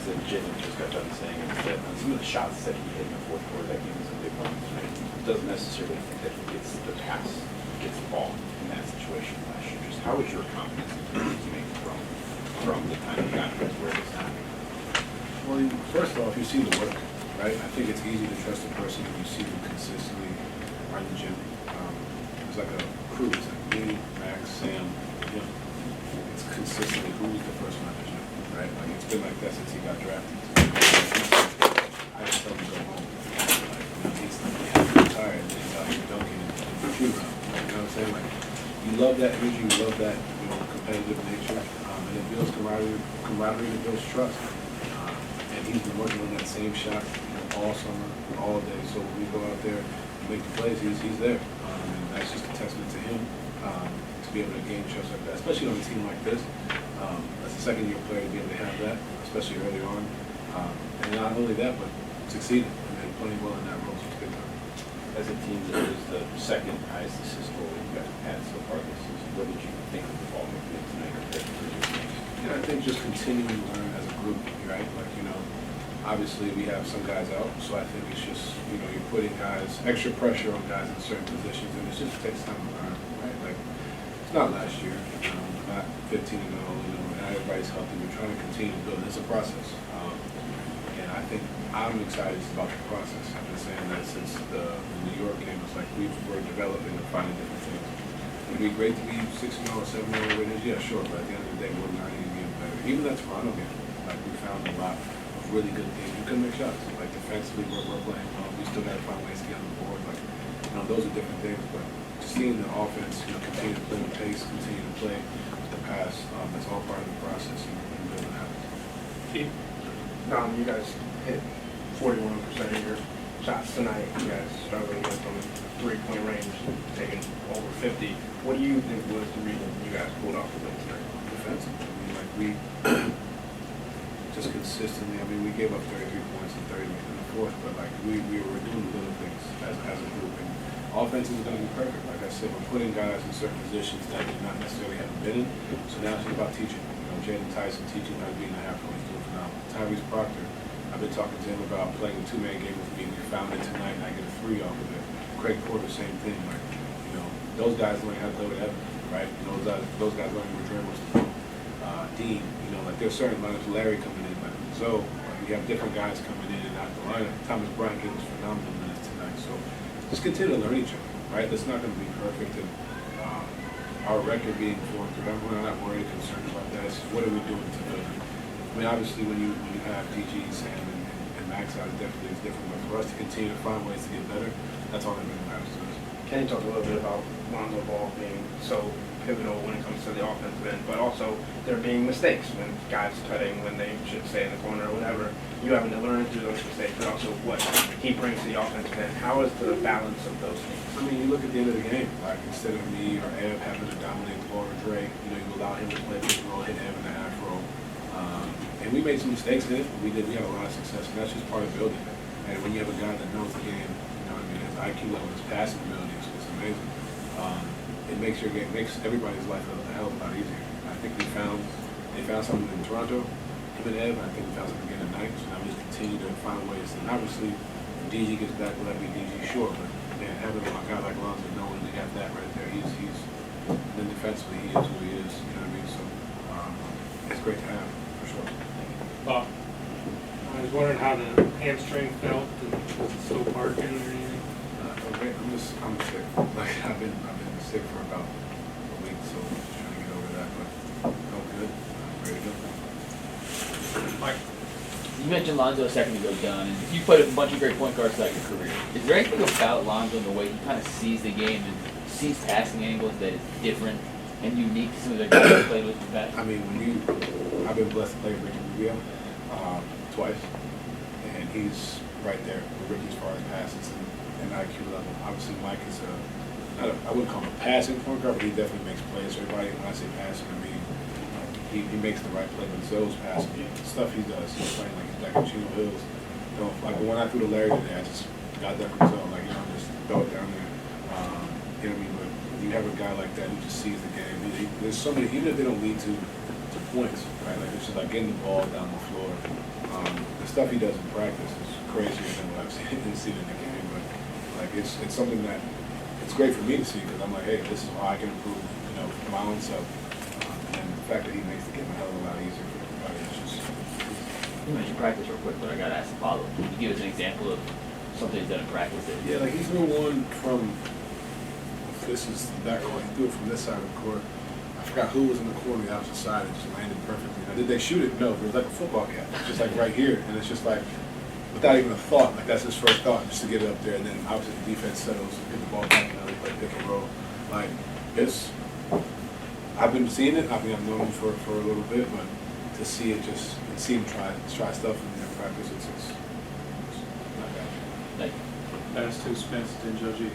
that Jalen just got done saying is that some of the shots that he hit in the fourth quarter, that gave him some big moments, right? He doesn't necessarily think that he gets the pass, gets the ball in that situation last year. Just how is your confidence in his make from the time he got to where it's now? Well, first off, you see the work, right? I think it's easy to trust a person when you see them consistently are in the gym. It's like a crew. It's like me, Max, Sam, him. It's consistently who's the first one at the gym, right? Like it's been like that since he got drafted. I just tell him to go home. Like, he's tired. He's out here dunking and shooting around. Like, you know what I'm saying? Like, you love that energy. You love that, competitive nature. And it builds camaraderie, it builds trust. And he's been working on that same shot, all summer, all day. So when we go out there and make the plays, he's there. And that's just a testament to him to be able to gain trust like that, especially on a team like this. As a second-year player, to be able to have that, especially early on. And not only that, but succeeding and playing well in that role, so it's good time. As a team that was the second highest assist goal you guys have had so far this season, what did you think of the ball movement tonight? Yeah, I think just continuing to learn as a group, right? Like, obviously we have some guys out, so I think it's just, you're putting extra pressure on guys in certain positions, and it just takes time to learn, right? Like, it's not last year, not 15 ago, not everybody's healthy. We're trying to continue to build. It's a process. And I think I'm excited about the process. I've been saying that since the New York game. It's like we're developing and finding different things. It'd be great to be 6-0 or 7-0 winners, yeah, sure, but at the end of the day, we're learning and getting better. Even that Toronto game, like we found a lot of really good things. We couldn't make shots. Like defensively, we're playing well. We still got to find ways to get on the board. Like, those are different things, but just seeing the offense, continue to play the pace, continue to play the pass, that's all part of the process and building habits. You guys hit 41% of your shots tonight. You guys struggling with from three-point range, taking over 50. What do you think was the reason you guys pulled off the win tonight? Defensively, we just consistently. We gave up 33 points and 30 in the fourth, but we were doing little things as a group. And offense is going to be perfect. Like I said, we're putting guys in certain positions that they not necessarily haven't been in. So now it's about teaching. Jaden Tyson teaching how to be in the half court. He's doing phenomenal. Tyrese Proctor, I've been talking to him about playing a two-man game with me. We found it tonight, and I get a 3 off of it. Craig Porter, same thing. Like, those guys learning how to play with Evan, right? Those guys learning where Dre wants to go. Dean, there's certain lineups. Larry coming in, so you have different guys coming in and out the lineup. Thomas Bryant gave us phenomenal minutes tonight. So just continue to learn each other, right? That's not going to be perfect. And our record being 4-3, I'm not worried or concerned about that. It's what are we doing to build it? Obviously, when you have DG, Sam, and Max out, it definitely is different. But for us to continue to find ways to get better, that's all that really matters to us. Can you talk a little bit about Lonzo Ball being so pivotal when it comes to the offensive end, but also there being mistakes when guys cutting when they should stay in the corner or whatever. You having to learn through those mistakes, but also what he brings to the offensive end. How is the balance of those things? You look at the end of the game, like instead of me or Ev having to dominate the ball or Dre, you allow him to play pick and roll, hit Ev in the half roll. And we made some mistakes in it, but we had a lot of success, and that's just part of building it. And when you have a guy that knows the game, his IQ level, his passing ability, it's amazing. It makes your game, makes everybody's life a hell of a lot easier. I think they found something in Toronto, him and Ev, I think we found something again tonight. So now we just continue to find ways. And obviously, when DG gets back, we'll have to be DG short, but having a guy like Lonzo, knowing they have that right there, he's then defensively he is who he is. So it's great to have for sure. Bob, I was wondering how the hamstring felt, and was it still barking or anything? I'm sick. I've been sick for about a week, so I'm just trying to get over that. But I'm good. I'm ready to go. Mike, you mentioned Lonzo a second ago, Don, and you played with a bunch of great point guards throughout your career. Is there anything about Lonzo in the way he kind of sees the game and sees passing angles that is different and unique to some of the guys you played with in the past? I've been blessed to play with Ricky Rubio twice, and he's right there with Ricky as far as passes and IQ level. Obviously, Mike is I wouldn't call him a passing point guard, but he definitely makes plays. So everybody, when I say passing, he makes the right play. But Zoe's passing, the stuff he does, he's playing like he's back at Chino Hills. Like the one I threw to Larry today, I just got that from Zoe. Just throw it down there. But you have a guy like that who just sees the game. There's so many, even if they don't lead to to points, right? Like it's just like getting the ball down the floor. The stuff he does in practice is crazier than what I've seen in the game. But like it's something that it's great for me to see because I'm like, hey, this is how I can improve, my own self. And the fact that he makes the game a hell of a lot easier for everybody is just. You mentioned practice real quick, but I gotta ask a follow-up. Can you give us an example of something he's done in practice? Yeah, like he threw one from. This is the back court. He threw it from this side of the court. I forgot who was in the corner, the opposite side. It just landed perfectly. Now, did they shoot it? No. It was like a football cap. It's just like right here, and it's just like without even a thought. Like that's his first thought, just to get it up there, and then obviously the defense settles, get the ball back, and they play pick and roll. Like it's. I've been seeing it. I mean, I've known him for a little bit, but to see it just and see him try stuff in practice, it's not bad. Like, Last two Spence and Joe G.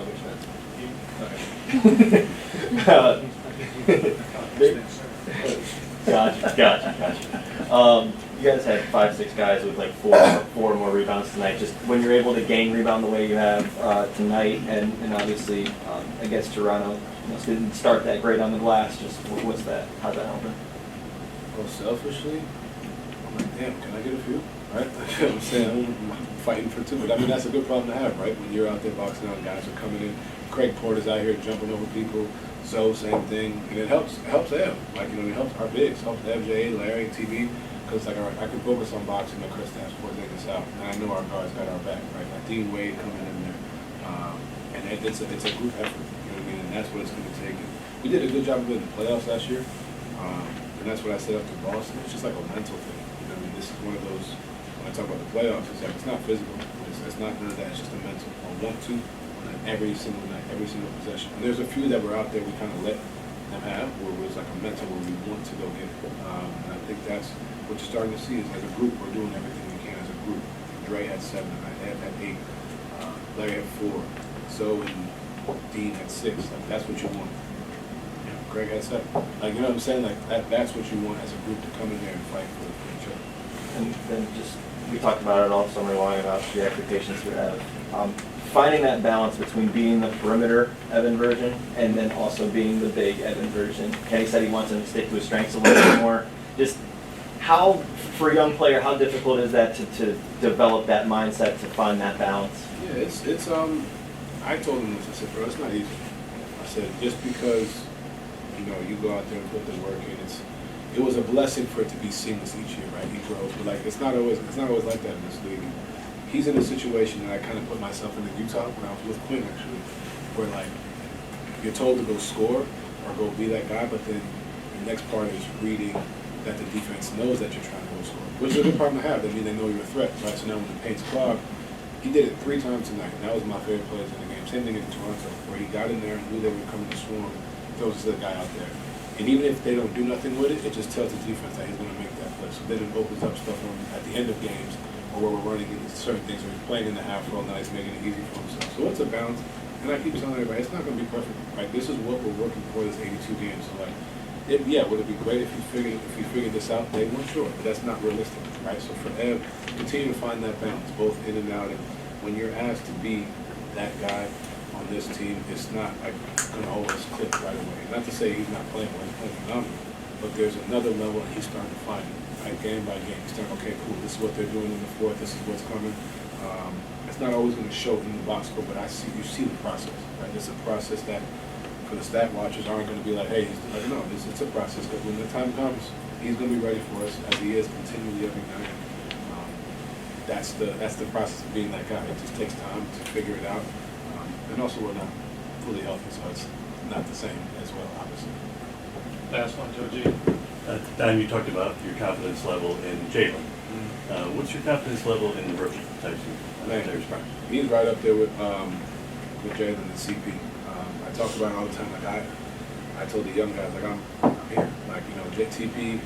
which one's? Gotcha. You guys had 5-6 guys with like four more rebounds tonight. Just when you're able to gain rebound the way you have tonight, and obviously against Toronto, didn't start that great on the glass. Just what's that? How's that helping? Well, selfishly, I'm like, damn, can I get a few? Right? You know what I'm saying? I'm fighting for two. But I mean, that's a good problem to have, right? When you're out there boxing out, guys are coming in. Craig Porter's out here jumping over people. So same thing, and it helps Ev. Like, it helps our bigs, helps FJ, Larry, TB, because like I can focus on boxing the Chris Stamps before they us out, and I know our guards got our back, right? Like Dean Wade coming in there, and it's a group effort, you know what I mean? And that's what it's going to take. And we did a good job of it in the playoffs last year, and that's what I said up to Boston. It's just like a mental thing, you know what I mean? This is one of those. When I talk about the playoffs, it's like it's not physical. It's not none of that. It's just a mental. I want to. Every single night, every single possession. And there's a few that were out there we kind of let them have, where it was like a mental where we want to go get it. And I think that's what you're starting to see is as a group, we're doing everything we can as a group. Dre had 7 tonight, Ed had 8, Larry had 4, so and Dean had 6. Like that's what you want. Greg had 7. Like, you know what I'm saying? Like that's what you want as a group to come in there and fight for each other. And then just we talked about it all summer long about the expectations we have. Finding that balance between being the perimeter Evan version and then also being the big Evan version. Kenny said he wants him to stick to his strengths a little bit more. Just how, for a young player, how difficult is that to develop that mindset to find that balance? Yeah, it's I told him this, I said, bro, it's not easy. I said, just because, you go out there and put the work in, it was a blessing for it to be seamless each year, right? He grows, but like it's not always like that in this league. He's in a situation that I kind of put myself in Utah when I was with Quinn, actually, where like you're told to go score or go be that guy, but then the next part is reading that the defense knows that you're trying to go score, which is a good problem to have. That means they know you're a threat, right? So now when the paint's clogged, he did it 3 times tonight, and that was my favorite plays in the game. Same thing in Toronto, where he got in there and knew they were coming to swarm, throws the guy out there. And even if they don't do nothing with it, it just tells the defense that he's going to make that play. So then it opens up stuff for him at the end of games, or where we're running into certain things, or he's playing in the half roll, now he's making it easy for himself. So it's a balance, and I keep telling everybody, it's not going to be perfect. Right? This is what we're working for, this 82 games. So like, would it be great if he figured this out day one? Sure, but that's not realistic, right? So for Ev, continue to find that balance, both in and out, and when you're asked to be that guy on this team, it's not like going to always click right away. Not to say he's not playing well, he's playing phenomenal, but there's another level, and he's starting to find it. Right, game by game, you start, okay, cool, this is what they're doing in the fourth, this is what's coming. It's not always going to show in the box score, but you see the process, right? It's a process that for the stat watchers aren't going to be like, hey, it's a process, because when the time comes, he's going to be ready for us, as he is continually every night. That's the process of being that guy. It just takes time to figure it out. And also we're not fully healthy, so it's not the same as well, obviously. Last one, Joe G. Don, you talked about your confidence level in Jalen. What's your confidence level in the rookie types of players? He's right up there with Jalen and CP. I talk about it all the time. Like I told the young guys, like I'm here. Like JTP.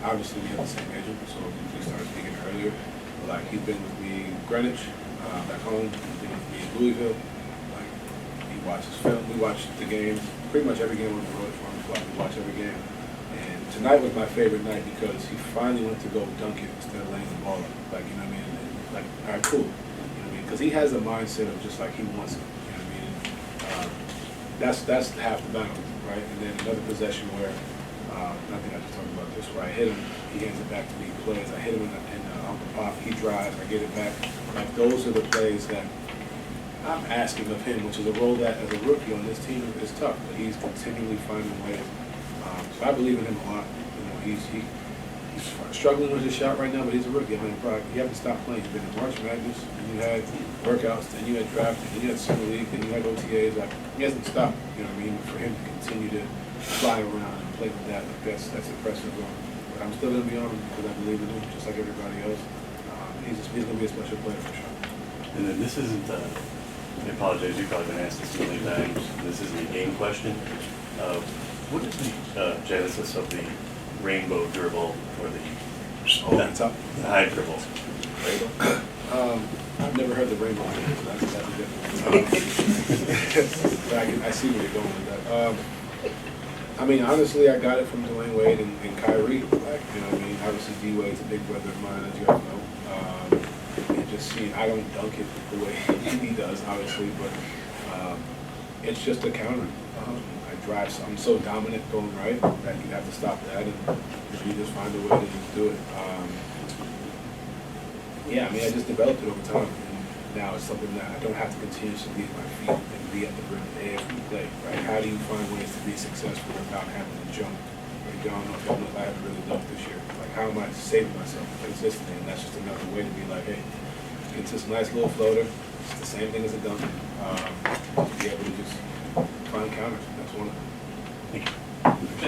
Obviously we have the same agent, so we started speaking earlier. But like he's been with me in Greenwich, back home. He's been with me in Louisville. Like he watches film. We watch the games. Pretty much every game on the road for him. We watch every game. Tonight was my favorite night because he finally went to go dunk it instead of laying the ball up. Like, you know what I mean? And like, all right, cool. You know what I mean? Because he has a mindset of just like he wants it. You know what I mean? That's half the battle, right? And then another possession where I think I just talked about this, where I hit him, he hands it back to me, he plays, I hit him in the pop, he drives, I get it back. Like, those are the plays that I'm asking of him, which is a role that, as a rookie on this team, is tough, but he's continually finding ways. So I believe in him a lot. You know, he's struggling with his shot right now, but he's a rookie. I mean, he hasn't stopped playing. He's been in March Madness, and you had workouts, then you had draft, then you had summer league, then you had OTAs. Like, he hasn't stopped. You know what I mean? For him to continue to fly around and play with that, like, that's impressive. But I'm still going to be on him because I believe in him, just like everybody else. He's going to be a special player for sure. And then this isn't, I apologize, you've probably been asked this a million times. This isn't a game question. What is the genesis of the rainbow dribble or the high dribble? I've never heard the rainbow dribble, so that's a different one. I see where you're going with that. I mean, honestly, I got it from Dwayne Wade and Kyrie. Like, you know what I mean? Obviously, D-Wade's a big brother of mine, as you all know. And just seeing, I don't dunk it the way he does, obviously, but it's just a counter. I drive, so I'm so dominant going right that you have to stop that, and you just find a way to just do it. Yeah, I mean, I just developed it over time, and now it's something that I don't have to continuously be at my feet and be at the rim every play, right? How do you find ways to be successful without having to jump? Like, I don't know if I haven't really dunked this year. Like, how am I saving myself consistently? And that's just another way to be like, hey, it's this nice little floater. It's the same thing as a dunk. To be able to just find counters. That's one of them. Thank you.